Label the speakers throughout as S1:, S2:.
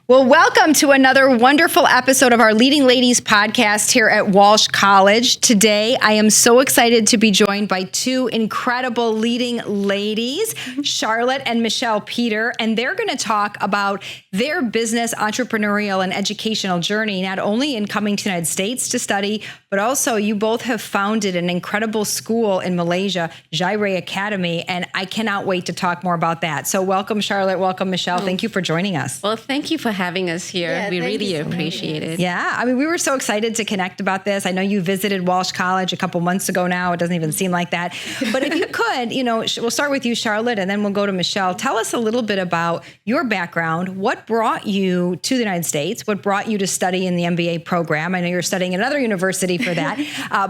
S1: Well, welcome to another wonderful episode of our Leading Ladies podcast here at Walsh College. Today, I am so excited to be joined by two incredible leading ladies, Charlotte and Michele Peter, and they're going to talk about their business, entrepreneurial, and educational journey, not only in coming to the United States to study, but also you both have founded an incredible school in Malaysia, Jireh Academy, and I cannot wait to talk more about that. So welcome, Charlotte. Welcome, Michele. Thank you for joining us.
S2: Well, thank you for having us here.
S3: Yeah,
S2: we really appreciate it.
S1: Yeah, I mean, we were so excited to connect about this. I know you visited Walsh College a couple months ago now. It doesn't even seem like that. But if you could, we'll start with you, Charlotte, and then we'll go to Michele. Tell us a little bit about your background. What brought you to the United States? What brought you to study in the MBA program? I know you're studying at another university for that,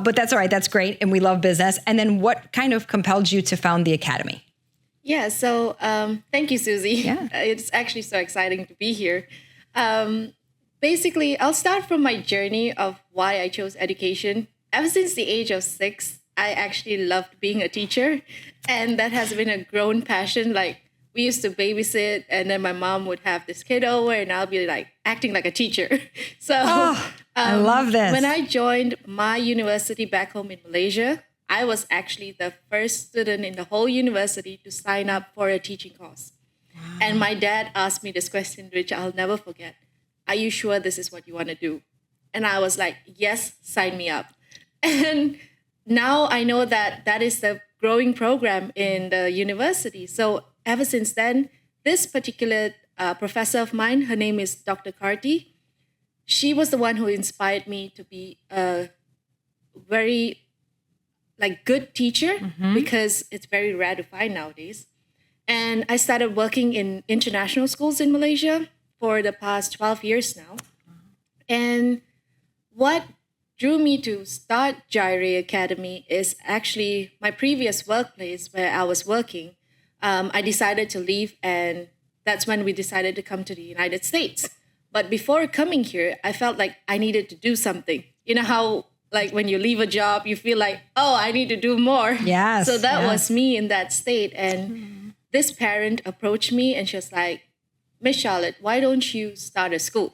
S1: but that's all right. That's great. And we love business. And then what kind of compelled you to found the Academy?
S3: Yeah, so thank you, Susie.
S1: Yeah.
S3: It's actually so exciting to be here. Basically, I'll start from my journey of why I chose education. Ever since the age of 6, I actually loved being a teacher. And that has been a grown passion. Like, we used to babysit, and then my mom would have this kid over, and I'll be like acting like a teacher. So
S1: I love this.
S3: When I joined my university back home in Malaysia, I was actually the first student in the whole university to sign up for a teaching course. Wow. And my dad asked me this question, which I'll never forget. Are you sure this is what you want to do? And I was like, yes, sign me up. And now I know that that is the growing program in the university. So ever since then, this particular professor of mine, her name is Dr. Karti. She was the one who inspired me to be a very good teacher, because it's very rare to find nowadays. And I started working in international schools in Malaysia for the past 12 years now. And what drew me to start Jireh Academy is actually my previous workplace where I was working. I decided to leave, and that's when we decided to come to the United States. But before coming here, I felt like I needed to do something. You know how when you leave a job, you feel like, oh, I need to do more.
S1: Yes.
S3: So that was me in that state. And this parent approached me and she was like, Miss Charlotte, why don't you start a school?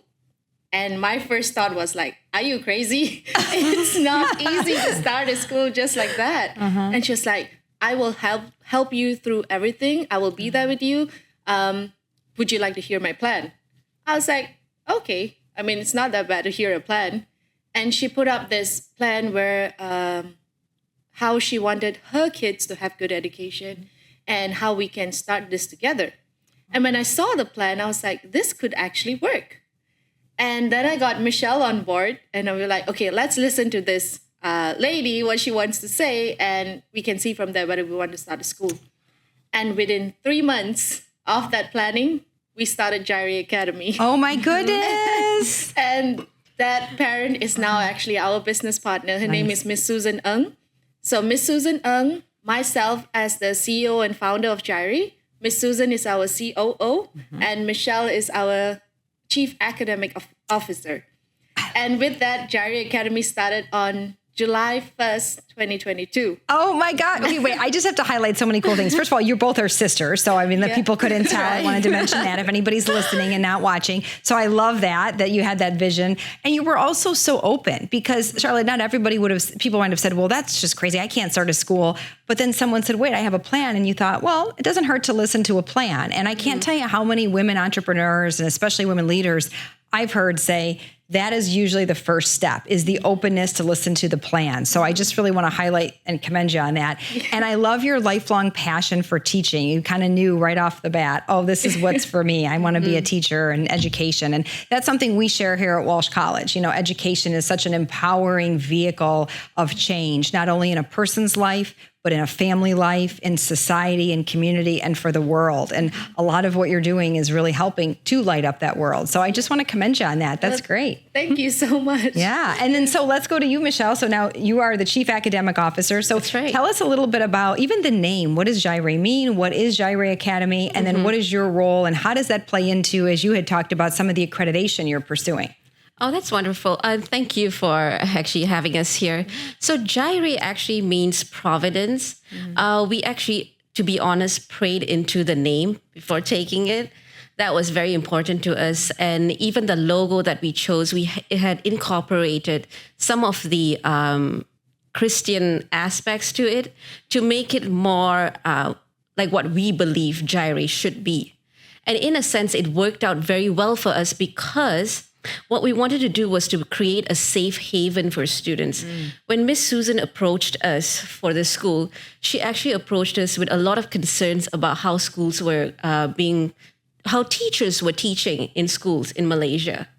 S3: And my first thought was like, are you crazy? It's not easy to start a school just like that. And she was like, I will help you through everything. I will be there with you. Would you like to hear my plan? I was like, okay. I mean, it's not that bad to hear a plan. And she put up this plan where how she wanted her kids to have good education and how we can start this together. And when I saw the plan, I was like, this could actually work. And then I got Michele on board, and I was like, okay, let's listen to this lady, what she wants to say, and we can see from there whether we want to start a school. And within 3 months of that planning, we started Jireh Academy.
S1: Oh my goodness.
S3: And that parent is now actually our business partner. Her name is Miss Susan Ng. So Miss Susan Ng, myself as the CEO and founder of Jireh, Miss Susan is our COO, and Michele is our Chief Academic Officer. And with that, Jireh Academy started on July 1st, 2022.
S1: Oh my God. Okay, wait, I just have to highlight so many cool things. First of all, you're both our sisters. So, I mean, the people couldn't tell. I wanted to mention that if anybody's listening and not watching. So I love that you had that vision. And you were also so open because, Charlotte, not everybody people might have said, well, that's just crazy. I can't start a school. But then someone said, wait, I have a plan. And you thought, well, it doesn't hurt to listen to a plan. And I can't tell you how many women entrepreneurs and especially women leaders I've heard say, that is usually the first step, is the openness to listen to the plan. So I just really want to highlight and commend you on that. And I love your lifelong passion for teaching. You kind of knew right off the bat, oh, this is what's for me. I want to be a teacher and education. And that's something we share here at Walsh College. Education is such an empowering vehicle of change, not only in a person's life, but in a family life, in society, in community, and for the world. And a lot of what you're doing is really helping to light up that world. So I just want to commend you on that. That's great.
S3: Thank you so much.
S1: Yeah. And then so let's go to you, Michele. So now you are the Chief Academic Officer. So
S2: That's right.
S1: Tell us a little bit about even the name. What does Jireh mean? What is Jireh Academy? And then what is your role? And how does that play into, as you had talked about, some of the accreditation you're pursuing?
S2: Oh, that's wonderful. Thank you for actually having us here. So Jireh actually means providence. We actually, to be honest, prayed into the name before taking it. that was very important to us. And even the logo that we chose, it had incorporated some of the Christian aspects to it to make it more like what we believe Jireh should be. And in a sense, it worked out very well for us because what we wanted to do was to create a safe haven for students. When Miss Susan approached us for the school, she actually approached us with a lot of concerns about how schools were how teachers were teaching in schools in Malaysia.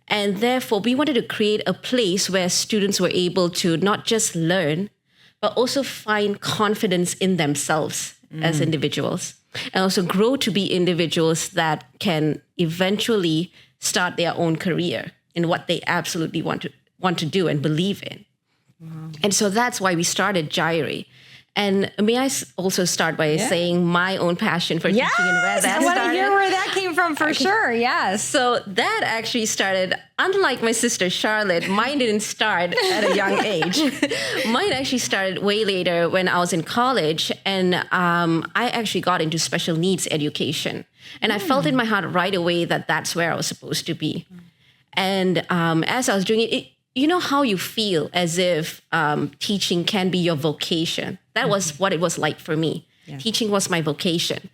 S2: And therefore, we wanted to create a place where students were able to not just learn, but also find confidence in themselves as individuals, and also grow to be individuals that can eventually start their own career in what they absolutely want to do and believe in. Wow. And so that's why we started Jireh. And may I also start by saying my own passion for teaching and where that started?
S1: I want to hear where that came from for sure. Yes.
S2: So that actually started, unlike my sister Charlotte, mine didn't start at a young age. Mine actually started way later when I was in college, and I actually got into special needs education. And I felt in my heart right away that that's where I was supposed to be. And as I was doing it, you know how you feel as if teaching can be your vocation. That was what it was like for me. Yeah. Teaching was my vocation.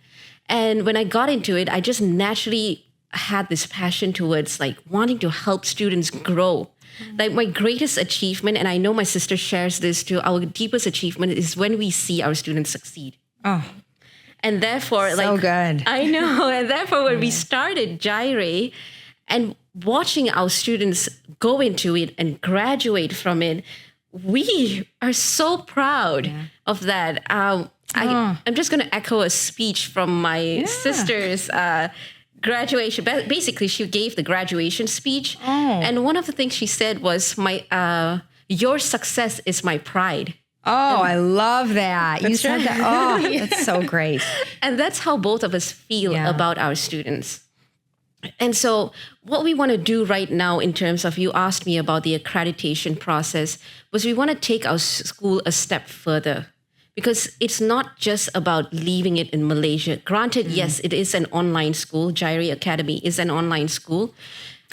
S2: And when I got into it, I just naturally had this passion towards like wanting to help students grow. Like my greatest achievement, and I know my sister shares this too, our deepest achievement is when we see our students succeed.
S1: Oh.
S2: And therefore,
S1: so good.
S2: I know. And therefore, when we started Jireh and watching our students go into it and graduate from it, we are so proud of that. I'm just going to echo a speech from my sister's graduation. Basically, she gave the graduation speech. And one of the things she said was, your success is my pride.
S1: Oh, I love that. You said that. Oh, that's so great.
S2: And that's how both of us feel about our students. And so what we want to do right now in terms of, you asked me about the accreditation process, was we want to take our school a step further, because it's not just about leaving it in Malaysia. Granted, yes, it is an online school. Jireh Academy is an online school.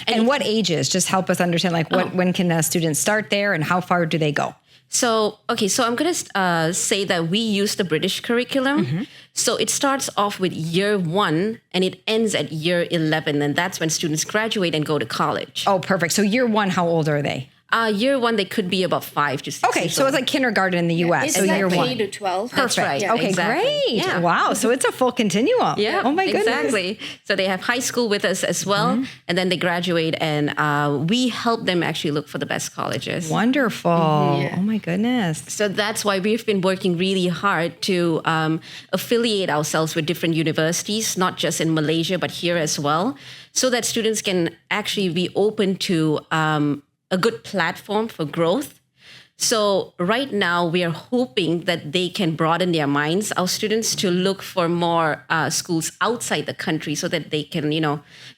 S1: And what ages? Just help us understand, like when can a student start there and how far do they go?
S2: So I'm going to say that we use the British curriculum. So it starts off with year 1 and it ends at year 11. And that's when students graduate and go to college.
S1: Oh, perfect. So year 1, how old are they?
S2: Year 1, they could be about 5 to 6.
S1: Okay, so it's like kindergarten in the U.S.
S3: It's
S1: so
S3: like
S1: year 1.
S3: K to 12.
S1: Perfect.
S2: That's right.
S1: Okay,
S2: exactly.
S1: great.
S2: Yeah.
S1: Wow. So it's a full continuum.
S2: Yeah.
S1: Oh my goodness.
S2: Exactly. So they have high school with us as well, and then they graduate, and we help them actually look for the best colleges.
S1: Wonderful. Oh my goodness.
S2: So that's why we've been working really hard to affiliate ourselves with different universities, not just in Malaysia, but here as well, so that students can actually be open to a good platform for growth. So right now we are hoping that they can broaden their minds, our students, to look for more schools outside the country so that they can,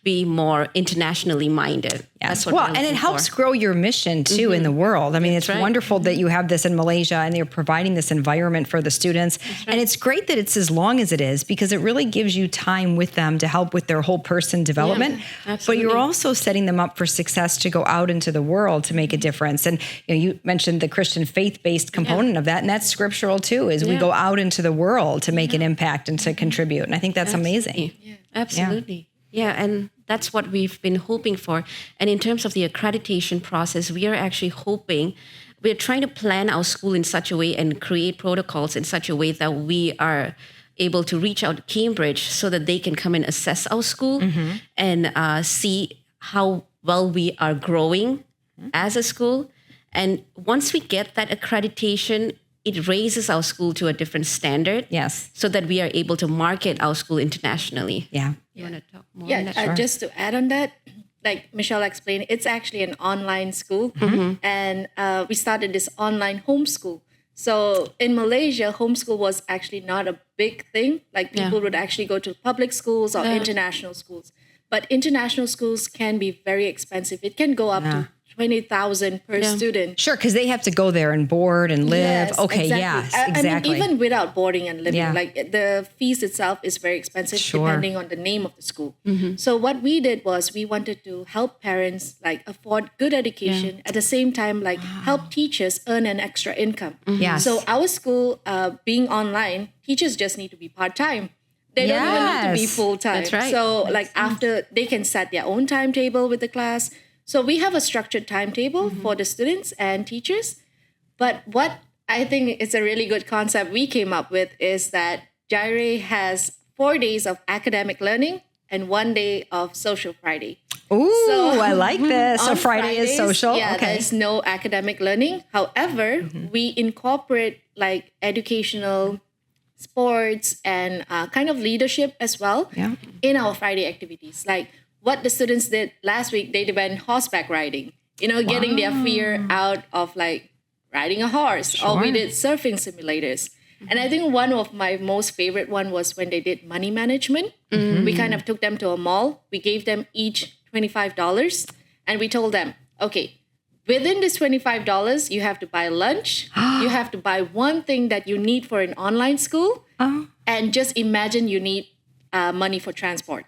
S2: be more internationally minded.
S1: Yes. Well, and it helps grow your mission too in the world. I mean, it's wonderful that you have this in Malaysia and you're providing this environment for the students. And it's great that it's as long as it is, because it really gives you time with them to help with their whole person development. But you're also setting them up for success to go out into the world to make a difference. And you mentioned the Christian faith-based component of that, and that's scriptural too, is we go out into the world to make an impact and to contribute. And I think that's amazing.
S2: Yeah. Absolutely. Yeah, and that's what we've been hoping for. And in terms of the accreditation process, we are actually we're trying to plan our school in such a way and create protocols in such a way that we are able to reach out to Cambridge so that they can come and assess our school and see how well we are growing as a school. And once we get that accreditation, it raises our school to a different standard.
S1: Yes.
S2: So that we are able to market our school internationally.
S1: Yeah.
S2: You want to talk more on that?
S3: Yeah, just to add on that, like Michelle explained, it's actually an online school. And we started this online homeschool. So in Malaysia, homeschool was actually not a big thing. Like people would actually go to public schools or international schools. But international schools can be very expensive. It can go up to 20,000 per student.
S1: Sure, because they have to go there and board and live.
S3: Yes,
S1: okay,
S3: exactly.
S1: yes,
S3: I
S1: exactly.
S3: mean, even without boarding and living,
S1: Yeah.
S3: like the fees itself is very expensive
S1: Sure.
S3: depending on the name of the school. So what we did was we wanted to help parents like afford good education at the same time, like help teachers earn an extra income.
S1: Yes.
S3: So our school, being online, teachers just need to be part-time. They don't even need to be
S1: Yes.
S3: full-time.
S2: That's right.
S3: So like after they can set their own timetable with the class. So we have a structured timetable for the students and teachers. But what I think is a really good concept we came up with is that Jireh has 4 days of academic learning and 1 day of social Friday.
S1: Ooh,
S3: So,
S1: I like this. So
S3: On
S1: Friday is
S3: Fridays,
S1: social.
S3: Yeah,
S1: okay.
S3: there's no academic learning. However, we incorporate like educational, sports, and kind of leadership as well
S1: Yeah.
S3: in our Friday activities. Like what the students did last week, they went horseback riding, getting their fear out of like riding a horse. Or we
S1: Sure.
S3: did surfing simulators. And I think one of my most favorite one was when they did money management. We kind of took them to a mall. We gave them each $25 and we told them, okay, within this $25, you have to buy lunch. You have to buy one thing that you need for an online school. And just imagine you need money for transport.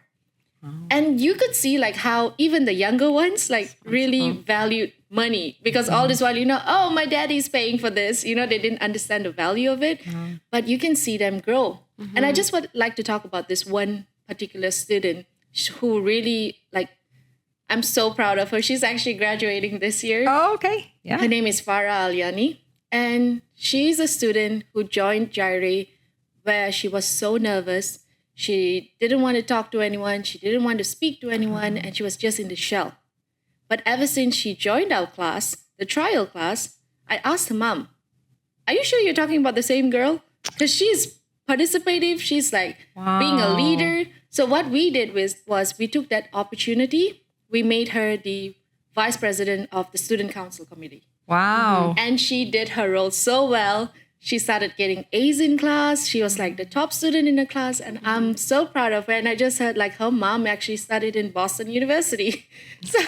S3: And you could see like how even the younger ones like really valued money because all this while, oh, my daddy's paying for this. They didn't understand the value of it, but you can see them grow. And I just would like to talk about this one particular student who really like, I'm so proud of her. She's actually graduating this year.
S1: Oh, okay. Yeah.
S3: Her name is Farah Alyani. And she's a student who joined Jireh where she was so nervous. She didn't want to talk to anyone. She didn't want to speak to anyone. And she was just in the shell. But ever since she joined our class, the trial class, I asked her mom, are you sure you're talking about the same girl? Because she's participative. She's like being a leader. So what we did was we took that opportunity. We made her the vice president of the student council committee.
S1: Wow.
S3: And she did her role so well. She started getting A's in class. She was like the top student in the class. And I'm so proud of her. And I just heard like her mom actually studied in Boston University. So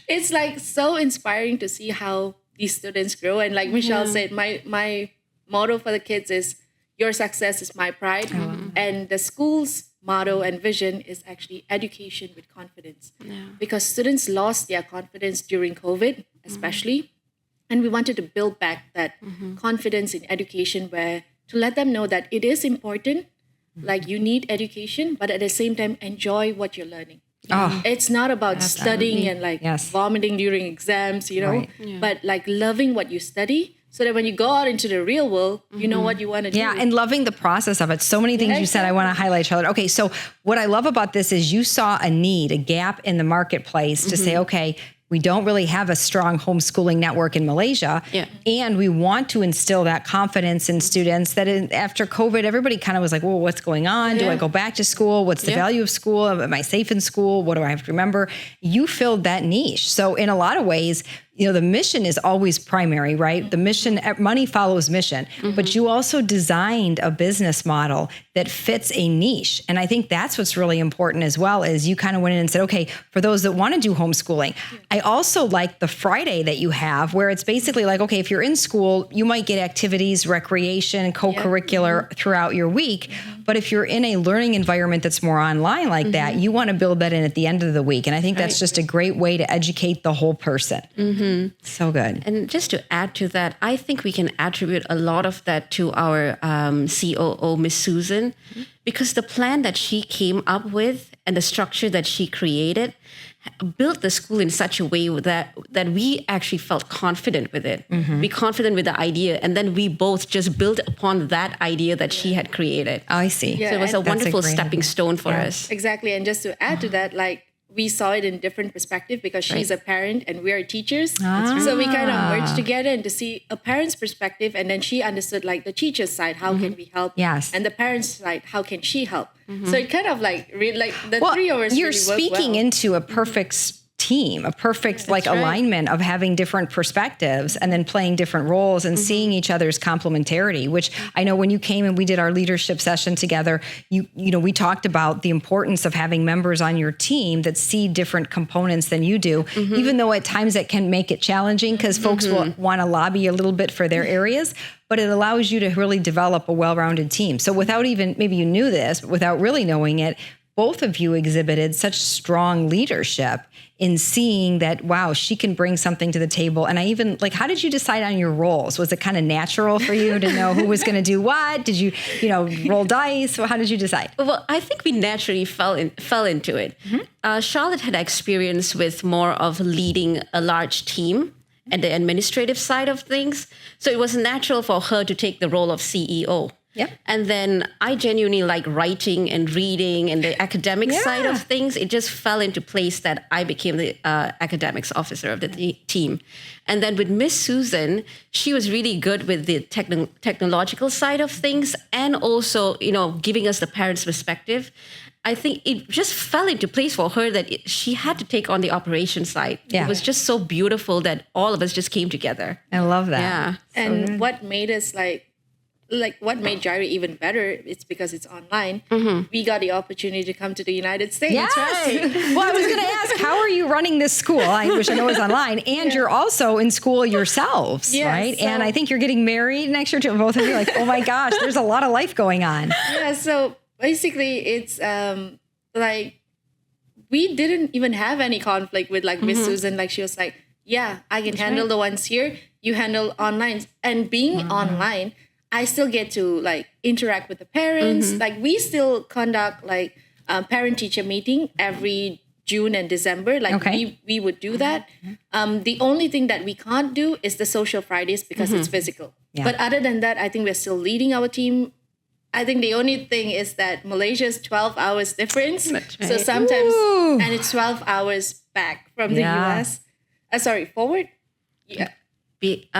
S3: it's like so inspiring to see how these students grow. And like Michele said, my motto for the kids is your success is my pride. And the school's motto and vision is actually education with confidence. Because students lost their confidence during COVID, especially. And we wanted to build back that confidence in education where to let them know that it is important, like you need education, but at the same time, enjoy what you're learning. It's not about studying and like vomiting during exams,
S1: Right.
S3: but like loving what you study so that when you go out into the real world, you know what you want to do.
S1: Yeah, and loving the process of it. So many things you said I want to highlight, Charlotte. Okay, so what I love about this is you saw a need, a gap in the marketplace to say, okay, we don't really have a strong homeschooling network in Malaysia.
S2: Yeah.
S1: And we want to instill that confidence in students that after COVID, everybody kind of was like, well, what's going on? Do I go back to school? What's the value of school? Am I safe in school? What do I have to remember? You filled that niche. So in a lot of ways, the mission is always primary, right? The mission, money follows mission, but you also designed a business model that fits a niche. And I think that's what's really important as well, is you kind of went in and said, okay, for those that want to do homeschooling, I also like the Friday that you have where it's basically like, okay, if you're in school, you might get activities, recreation, co-curricular throughout your week. But if you're in a learning environment that's more online like that, you want to build that in at the end of the week. And I think that's just a great way to educate the whole person. So good.
S2: And just to add to that, I think we can attribute a lot of that to our COO, Miss Susan, because the plan that she came up with and the structure that she created built the school in such a way that we actually felt confident with it. Be confident with the idea. And then we both just built upon that idea that she had created.
S1: I see.
S3: Yeah.
S2: So it was a
S3: and-
S2: wonderful
S1: great
S2: stepping
S1: idea.
S2: stone for us.
S3: Exactly. And just to add to that, like we saw it in different perspective because she's a parent and we are teachers. So we kind of merged together and to see a parent's perspective. And then she understood like the teacher's side, how can we help?
S1: Yes.
S3: And the parent's side, how can she help? So it kind of like, the three of us
S1: you're
S3: really worked
S1: speaking
S3: well.
S1: into a perfect team, a perfect alignment of having different perspectives and then playing different roles and seeing each other's complementarity, which I know when you came and we did our leadership session together, you know, we talked about the importance of having members on your team that see different components than you do, even though at times it can make it challenging because folks will want to lobby a little bit for their areas, but it allows you to really develop a well-rounded team. So without even, maybe you knew this, but without really knowing it, both of you exhibited such strong leadership in seeing that, wow, she can bring something to the table. And I even, like, how did you decide on your roles? Was it kind of natural for you to know who was going to do what? Did you roll dice? How did you decide?
S2: Well, I think we naturally fell into it. Charlotte had experience with more of leading a large team and the administrative side of things. So it was natural for her to take the role of CEO.
S1: Yep.
S2: And then I genuinely like writing and reading and the academic side of things. It just fell into place that I became the academics officer of the team. And then with Miss Susan, she was really good with the technological side of things and also, giving us the parents' perspective. I think it just fell into place for her that she had to take on the operation side.
S1: Yeah.
S2: It was just so beautiful that all of us just came together.
S1: I love that.
S2: Yeah.
S3: And what made us what made Jireh even better, it's because it's online. We got the opportunity to come to the United States.
S1: Yes. Well, I was going to ask, how are you running this school? Which I know is online, and you're also in school yourselves, right? So, and I think you're getting married next year too. Both of you, like, oh my gosh, there's a lot of life going on.
S3: Yeah. So basically, it's we didn't even have any conflict with Miss Susan. Like, she was like, "Yeah, I can handle the ones here. You handle online." And being online, I still get to interact with the parents. We still conduct parent-teacher meeting every June and December. We would do that. The only thing that we can't do is the social Fridays because it's physical. Yeah. But other than that, I think we're still leading our team. I think the only thing is that Malaysia is 12 hours difference. That's right. So sometimes, and it's 12 hours back from the US. Forward. Yeah.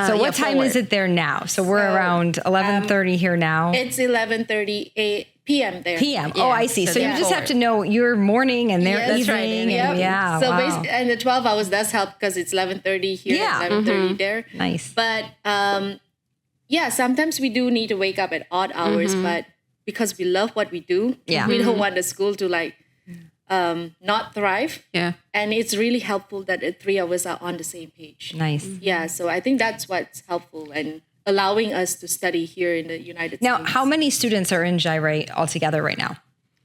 S1: So what time is it there now? So we're around 11:30 here now.
S3: It's 11:30 p.m. there.
S1: PM. Yeah. Oh, I see. So you just have to know your morning and their evening.
S3: Right.
S1: And
S3: So and the 12 hours does help because it's 11:30 here, 11:30 there.
S1: Nice.
S3: But sometimes we do need to wake up at odd hours, but because we love what we do, we don't want the school to not thrive.
S2: Yeah.
S3: And it's really helpful that the three of us are on the same page.
S1: Nice.
S3: Yeah. So I think that's what's helpful and allowing us to study here in the United States.
S1: Now, how many students are in Jireh altogether right now?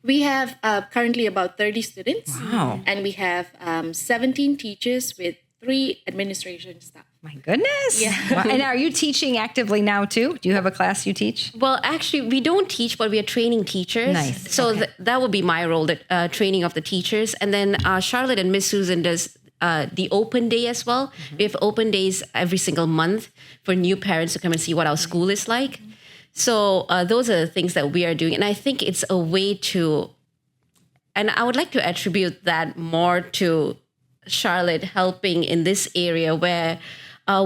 S3: We have currently about 30 students.
S1: Wow.
S3: And we have 17 teachers with 3 administration staff.
S1: My goodness.
S3: Yeah.
S1: Wow. And are you teaching actively now too? Do you have a class you teach?
S2: Well, actually, we don't teach, but we are training teachers.
S1: Nice.
S2: So that would be my role, the training of the teachers. And then Charlotte and Miss Susan does the open day as well. We have open days every single month for new parents to come and see what our school is like. So those are the things that we are doing. And I think it's a way to, and I would like to attribute that more to Charlotte helping in this area where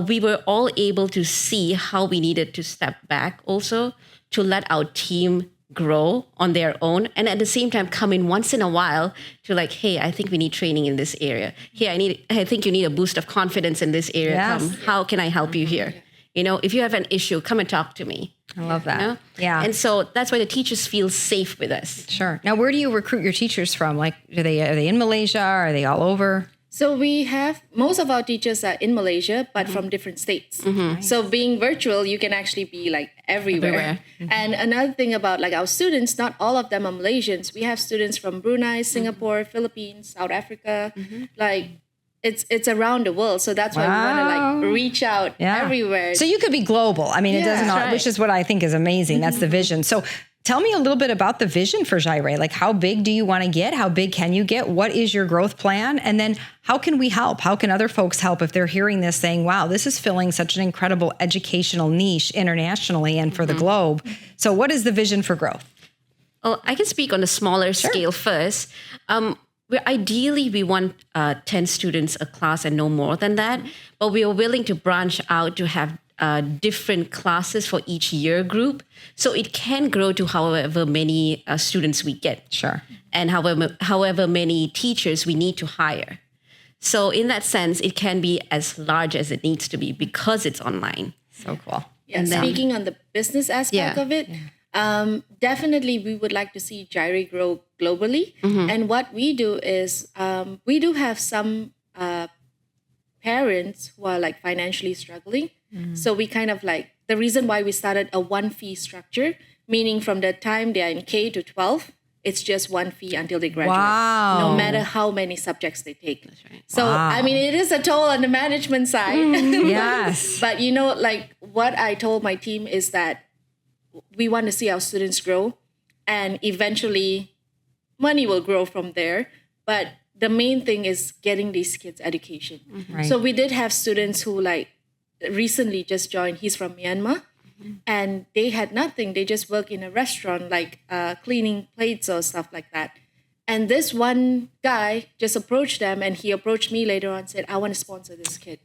S2: we were all able to see how we needed to step back also to let our team grow on their own. And at the same time, come in once in a while to hey, I think we need training in this area. Hey, I think you need a boost of confidence in this area.
S1: Yes.
S2: How can I help you here? If you have an issue, come and talk to me.
S1: I love that. Yeah.
S2: And so that's why the teachers feel safe with us.
S1: Sure. Now, where do you recruit your teachers from? Are they in Malaysia? Are they all over?
S3: So we have, most of our teachers are in Malaysia, but from different states. Nice. So being virtual, you can actually be everywhere. And another thing about our students, not all of them are Malaysians. We have students from Brunei, Singapore, Philippines, South Africa. It's around the world. So that's why we want to reach out everywhere.
S1: So you could be global. It doesn't, which is what I think is amazing. That's the vision. So tell me a little bit about the vision for Jireh. How big do you want to get? How big can you get? What is your growth plan? And then how can we help? How can other folks help if they're hearing this saying, wow, this is filling such an incredible educational niche internationally and for the globe. So what is the vision for growth?
S2: Well, I can speak on a smaller scale first. Ideally, we want 10 students a class and no more than that. But we are willing to branch out to have different classes for each year group. So it can grow to however many students we get.
S1: Sure.
S2: And however many teachers we need to hire. So in that sense, it can be as large as it needs to be because it's online.
S1: So cool.
S3: Yeah,
S2: And then-
S3: speaking on the business aspect
S2: Yeah.
S3: of it, definitely we would like to see Jireh grow globally. And what we do is we do have some parents who are like financially struggling. So we kind of like, the reason why we started a one fee structure, meaning from the time they are in K to 12, it's just one fee until they graduate.
S1: Wow.
S3: No matter how many subjects they take.
S2: That's right.
S3: So, I mean, it is a toll on the management side.
S1: Yes.
S3: But you know, like what I told my team is that we want to see our students grow, and eventually money will grow from there. But the main thing is getting these kids education.
S1: Right.
S3: So we did have students who like recently just joined. He's from Myanmar, and they had nothing. They just work in a restaurant, like cleaning plates or stuff like that. And this one guy just approached them, and he approached me later on and said, I want to sponsor this kid.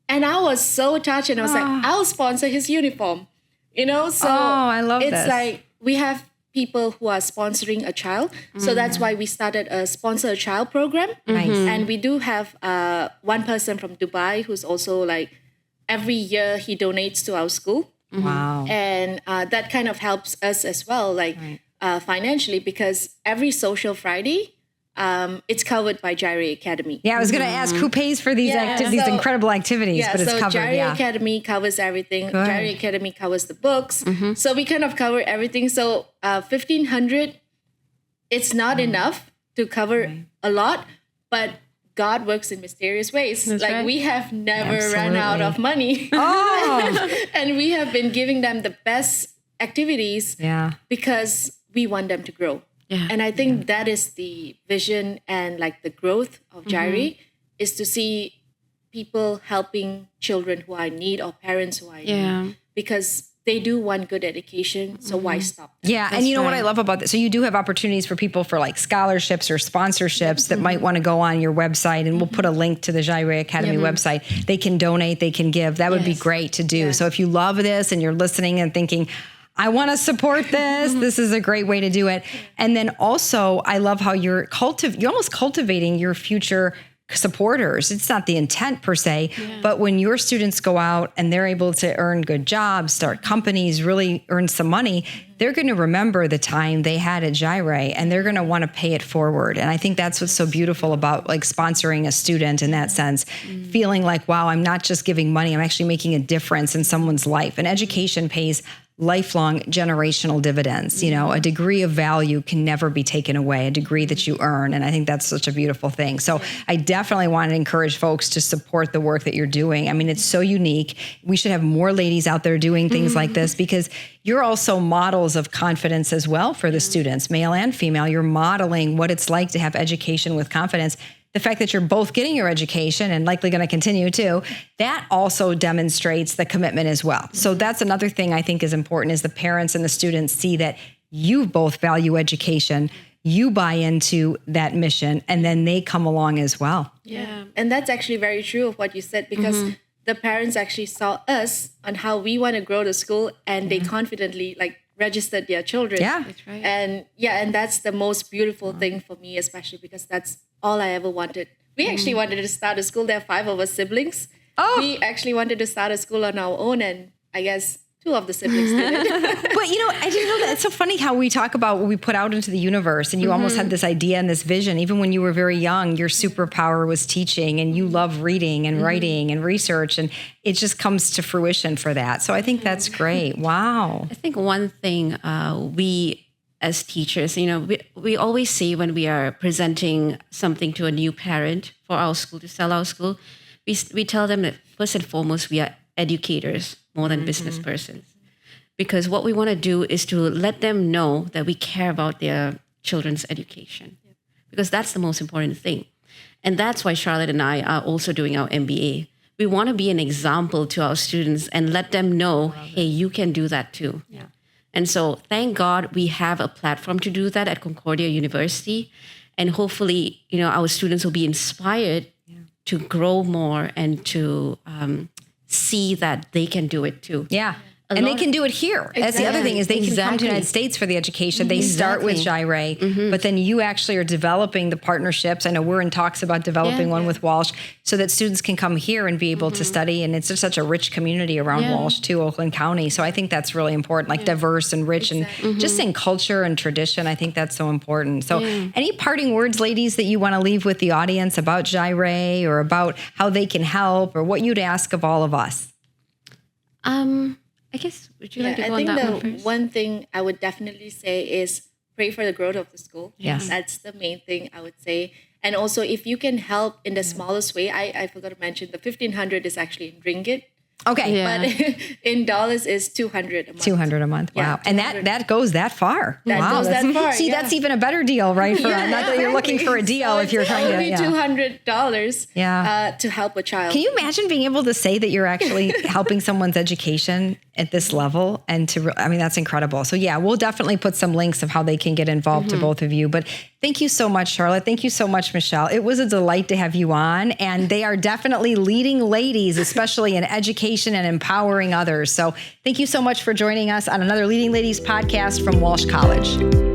S3: And I was so touched, and I was like, I'll sponsor his uniform. You know, so
S1: I love
S3: it's
S1: this.
S3: like we have people who are sponsoring a child. So that's why we started a sponsor a child program.
S1: Nice.
S3: And we do have one person from Dubai who's also like every year he donates to our school.
S1: Wow.
S3: And that kind of helps us as well, like financially, because every social Friday, it's covered by Jireh Academy.
S1: Yeah, I was going to ask who pays for these these
S3: so-
S1: incredible activities,
S3: Yeah,
S1: but it's
S3: so
S1: covered.
S3: Jireh Academy covers everything.
S1: Good.
S3: Jireh Academy covers the books. So we kind of cover everything. So 1,500, it's not enough to cover a lot, but God works in mysterious ways.
S2: That's
S3: like
S2: right.
S3: we have never run out of money.
S1: Oh,
S3: And we have been giving them the best activities
S1: yeah.
S3: because we want them to grow.
S2: Yeah.
S3: And I think that is the vision and like the growth of Jireh is to see people helping children who are in need or parents who are in
S2: Yeah.
S3: need, because they do want good education. So why stop them?
S1: Yeah, and you know what I
S2: right.
S1: love about this? So you do have opportunities for people for like scholarships or sponsorships that might want to go on your website, and we'll put a link to the Jireh Academy website. They can donate, they can give. That would be
S2: Yes.
S1: great to do. So if you love this and you're listening and thinking, I want to support this, this is a great way to do it. And then also, I love how you're almost cultivating your future supporters. It's not the intent per se, but when your students go out and they're able to earn good jobs, start companies, really earn some money, they're going to remember the time they had at Jireh, and they're going to want to pay it forward. And I think that's what's so beautiful about like sponsoring a student in that sense, feeling like, wow, I'm not just giving money, I'm actually making a difference in someone's life. And education pays lifelong generational dividends. You know, a degree of value can never be taken away, a degree that you earn. And I think that's such a beautiful thing. So I definitely want to encourage folks to support the work that you're doing. I mean, it's so unique. We should have more ladies out there doing things like this, because you're also models of confidence as well for the students, male and female. You're modeling what it's like to have education with confidence. The fact that you're both getting your education and likely going to continue to, that also demonstrates the commitment as well. So that's another thing I think is important, is the parents and the students see that you both value education, you buy into that mission, and then they come along as well.
S2: Yeah.
S3: And that's actually very true of what you said, because the parents actually saw us on how we want to grow the school, and they confidently like registered their children.
S1: Yeah.
S2: That's right.
S3: And that's the most beautiful thing for me, especially because that's all I ever wanted. We actually wanted to start a school. There are 5 of us siblings.
S1: Oh.
S3: We actually wanted to start a school on our own, and I guess 2 of the siblings did it.
S1: But you know, I didn't know that. It's so funny how we talk about what we put out into the universe, and you almost had this idea and this vision. Even when you were very young, your superpower was teaching, and you love reading and writing and research, and it just comes to fruition for that. So I think that's great. Wow.
S2: I think one thing we as teachers, you know, we always say when we are presenting something to a new parent for our school, to sell our school, we tell them that first and foremost, we are educators more than business persons. Because what we want to do is to let them know that we care about their children's education. Because that's the most important thing. And that's why Charlotte and I are also doing our MBA. We want to be an example to our students and let them know, hey, you can do that too. Yeah. And so thank God we have a platform to do that at Concordia University. And hopefully, you know, our students will be inspired to grow more and to see that they can do it too.
S1: Yeah. And they can do it here. That's the other thing is they can come to the United States for the education. They start with Jireh, but then you actually are developing the partnerships. I know we're in talks about developing one with Walsh so that students can come here and be able to study. And it's just such a rich community around Walsh too, Oakland County. So I think that's really important, like diverse and rich and just in culture and tradition. I think that's so important. So any parting words, ladies, that you want to leave with the audience about Jireh or about how they can help or what you'd ask of all of us?
S2: I guess, would you like to go
S3: I
S2: on
S3: think
S2: that one first?
S3: one thing I would definitely say is pray for the growth of the school.
S1: Yes.
S3: That's the main thing I would say. And also, if you can help in the smallest way, I forgot to mention the 1,500 is actually in ringgit.
S1: Okay.
S2: Yeah.
S3: But in dollars is 200 a month.
S1: 200 a month. Wow.
S3: Yeah,
S1: and that goes that far.
S3: That
S1: wow.
S3: goes that far,
S1: See, that's even a better deal, right? For not that you're looking for a deal if you're trying to.
S3: Only $200 to help a child.
S1: Can you imagine being able to say that you're actually helping someone's education at this level? And that's incredible. So yeah, we'll definitely put some links of how they can get involved to both of you. But thank you so much, Charlotte. Thank you so much, Michele. It was a delight to have you on. And they are definitely leading ladies, especially in education and empowering others. So thank you so much for joining us on another Leading Ladies podcast from Walsh College.